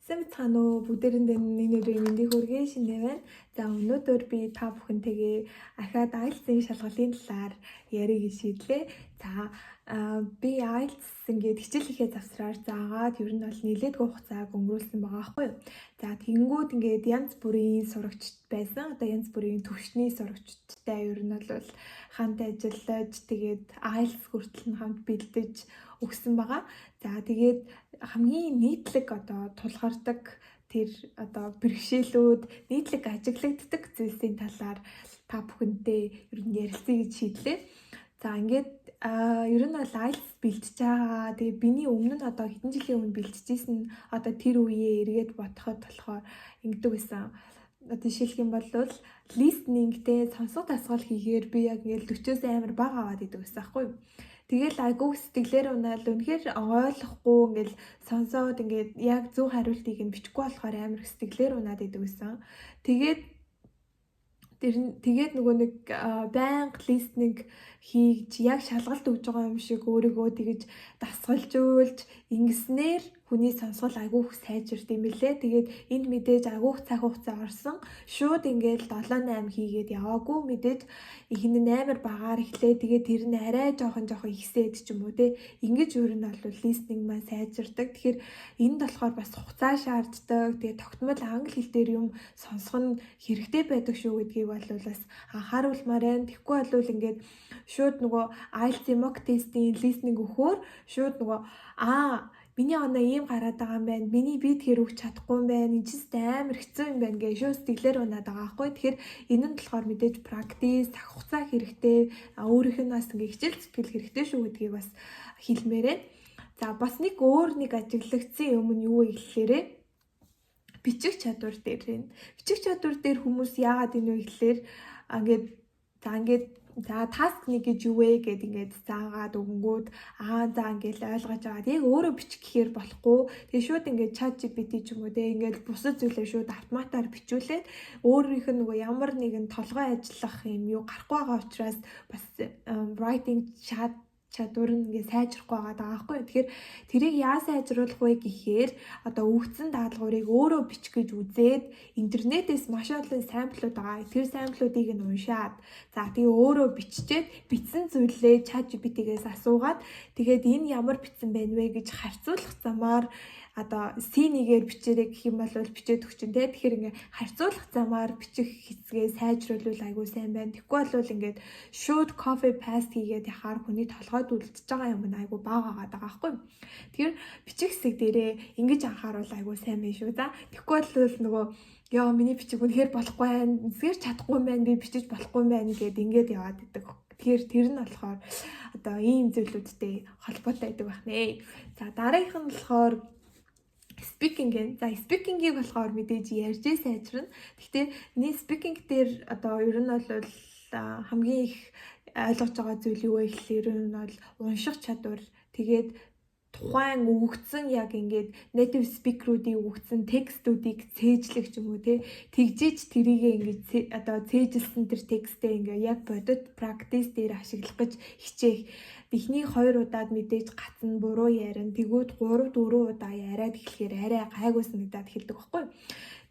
Сайн бүгдээрэнд энэ өдрийн мэндийг хүргэе шинэ байна. За өнөөдөр би та бүхэнтэйгээ ахаад IELTS-ийн шалгалын талаар ярих шийдлээ. За би IELTS ингээд хичээл хийхээ завсраар заагаад ер нь бол нэлээдгүй хугацааг өнгөрүүлсэн байгаа байхгүй юу. За тэгэнгүүт ингээд янз бүрийн сурагчд байсан. Одоо янз бүрийн төвшний сурагчдтай ер нь бол хамт ажиллаж тэгээд IELTS хүртэл нь хамт бэлдэж өгсөн байгаа. За тэгээд хамгийн нийтлэг одоо тулгардаг тэр одоо бэрхшээлүүд нийтлэг ажиглагддаг зүйлсийн талаар та бүхэнтэй ер нь ярилцъя гэж шийдлээ. За ингээд ер нь бол IELTS бэлтэж байгаа. Тэгээ биний өмнө нь одоо хэдэн жилийн өмнө бэлтжижсэн нь одоо тэр үеэ эргээд бодоход болохоор ингэдэг байсан. Одоо жишээлх юм бол listening-тэй сонсох дасгал хийхээр би яг ингээд 40-оос амар бага аваад идэв гэсэн аахгүй юу. Тэгэл айгуу сэтгэлээр унаал үнэхээр ойлгохгүй ингээл сонсоод ингээд яг зөв хариултыг нь бичихгүй болохоор амар сэтгэлээр унаад идэв гэсэн. Тэгээд нөгөө нэг байнга listening хийж яг шалгалт өгж байгаа юм шиг өөрийгөө тэгэж дасгалжуулж ингэснээр хүний сонсгол айгүй их сайжирд юм лээ. Тэгээд энд мэдээж айгүй их цаг хугацаа орсон. Шууд ингээд 7-8 хийгээд яваагүй мэдээж ихэнх нь амар багаар эхлээ. Тэгээд тэр нь арай жоохон ихсээд ч юм уу те. Ингэж өөр нь бол listening маань сайжирдаг. Тэгэхээр энд болохоор бас хугацаа шаарддаг. Тэгээд тогтмол англи хэл дээр юм сонсох нь хэрэгтэй байдаг шүү гэдгийг бол бас анхааруулмаар байна. Тэгэхгүй бол ингээд шууд нөгөө IELTS-ийн mock test-ийн listening өгөхөөр шууд нөгөө миний оноо ийм гараад байгаа юм байна. Миний би тэр өгч чадахгүй юм байна. Энэ ч амар хэцүү юм байна гэж шууд сэтгэлээр унаад байгаа байхгүй. Тэгэхээр энэ нь болохоор мэдээж practice, цаг хугацаа хэрэгтэй. Өөрийнх нь бас ингээ хичээл зүтгэл хэрэгтэй шүү гэдгийг бас хэлмээрээ. За бас нэг ажиглагдсан юм нь юу вэ гэхлээрээ бичих чадвар дээр байна. Бичих чадвар дээр хүмүүс яагаад энэ вэ гэхлээр ингээд task нэг гэж юу вэ гэд ингээд заагаад өгөнгүүд за ингээд ойлгож аваад яг өөрөө бичих гэхээр болохгүй. Тэгээ шууд ингээд ChatGPT ч юм уу те ингээд бусад зүйлээ шууд автоматар бичүүлээд өөрийнх нь нөгөө ямар нэгэн толгой ажиллах юм юу гарахгүй байгаа учраас бас writing чадвар нь ингээ сайжрахгүй байгаа байхгүй. Тэгэхээр тэрийг яаж сайжруулах вэ гэхээр одоо өгсөн даалгаврыг өөрөө бичих гэж үзээд интернетээс маш олон самплууд байгаа. Тэр самплуудыг нь уншаад тэгээ өөрөө биччихээд бичсэн зүйлээ ChatGPT-гээс асуугаад тэгээд энэ ямар бичсэн байна вэ гэж харьцуулах замаар одоо C1-ээр бичээрэй гэх юм бол бичээд өгчин те. Тэгэхээр ингээ харьцуулах замаар бичих хэсгээ сайжруулвал айгүй сайн байна. Тэгэхгүй бол ингээд шууд copy paste хийгээд яхаар хүний толгойд үлдчихэж байгаа юм нь айгүй бага байгаа байхгүй. Тэгэхээр бичих хэсэг дээрээ ингэж анхааруул айгүй сайн байна шүү. За тэгэхгүй бол нөгөө миний бичих үнэхээр болохгүй байна. Эсгээр чадахгүй юм байна. Би бичиж болохгүй юм байна гэд ингээд яваад идэг. Тэгэхээр тэр нь болохоор одоо ийм зүйлүүдтэй холбоотой байдаг байна. За дараагийнх нь болохоор speaking гэн. За speaking-ийг болохоор мэдээж ярьж сайжрна. Гэхдээ миний speaking дээр одоо ер нь бол хамгийн их ойлгож байгаа зүйл юу вэ гэхлээр ер нь бол унших чадвар. Тэгээд тухайн өгөгдсөн яг ингээд native speaker-уудын өгөгдсөн текстүүдийг цээжлэх ч юм уу те. Тэгжиж тэрийг ингээд одоо цээжилсэн тэр текстээ ингээд яг бодит practice дээр ашиглах гэж хичээх. Эхний 2 удаад мэдээж гацна буруу ярина. Тэгвэл 3 4 удаа яриад эхлэхээр арай гайгүй санагдаад эхэлдэг байхгүй.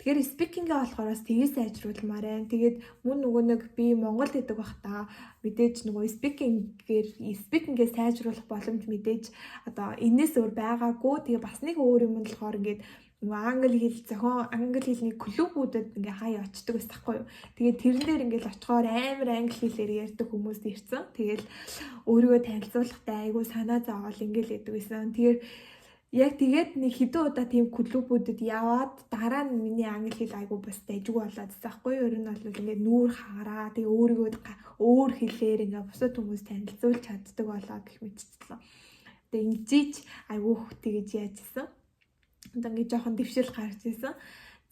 Тэгэхээр speaking-гээ болохоор бас тгий сайжруулмаар байна. Тэгээд мөн нөгөө нэг би Монголд идэг байхдаа мэдээж нөгөө speaking-гээ сайжруулах боломж мэдээж одоо энэс өөр байгаагүй. Тэгээ бас нэг өөр юм нь болохоор ингээд англи хэлний клубүүдэд ингээ хаяа очдөг байсан байхгүй юу. Тэгээд тэрэн дээр ингээл очихоор амар англи хэлээр ярьдаг хүмүүс ирсэн. Тэгэл өөрийгөө танилцуулахтай айгүй санаа зовоол ингээл яддаг байсан. Тэгээд нэг хэдэн удаа тийм клубүүдэд яваад дараа нь миний англи хэл айгүй бас дайжгүй болоод байсан байхгүй юу. Ер нь бол ингээ нүүр хагараа тэгээ өөрийгөө өөр хэлээр ингээ бусад хүмүүс танилцуулж чаддаг болоо гэх мэтчлээ. Тэгээд ингэжиж айгүй тэгэж яажсэн. Ингээд жоохон дэвшил гарч ирсэн.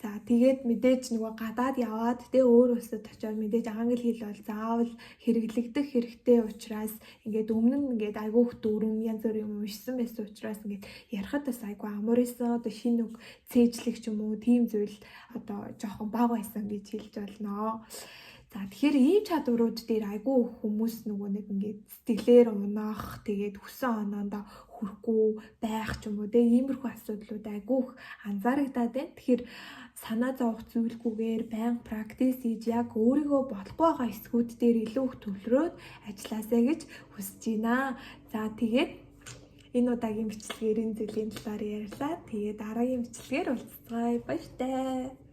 За тэгээд мэдээж нөгөө гадаад яваад өөр улсад очиод мэдээж англи хэл бол заавал хэрэглэгдэх хэрэгтэй учраас ингээд өмнө нь ингээд айгүйх дөрөв янз бүрийн юм уншсан байсан учраас ингээд ярахад бас айгүй амар исэн. Одоо шинэ үг цээжлэх ч юм уу тийм зүйл одоо жоохон бага байсан гэж хэлж болно. За тэгэхээр ийм чадварууд дээр айгүй хүмүүс нөгөө нэг ингээд сэтгэлээр унаах тэгээд хүсэн оноондоо хүрэхгүй байх ч юм уу те иймэрхүү асуудлууд айгүй их анзаарагдаад байна. Тэгэхээр санаа зовох зүйлгүйгээр байнга практис хийж яг өөрийгөө болохгүй байгаа эсгүүд дээр илүү их төвлөрөөд ажилласаа гэж хүсэж байна. За тэгээд энэ удаагийн бичлэгээр энэ зүйлийн талаар ярьлаа. Тэгээд дараагийн бичлэгээр уулзцгаая. Баяртай.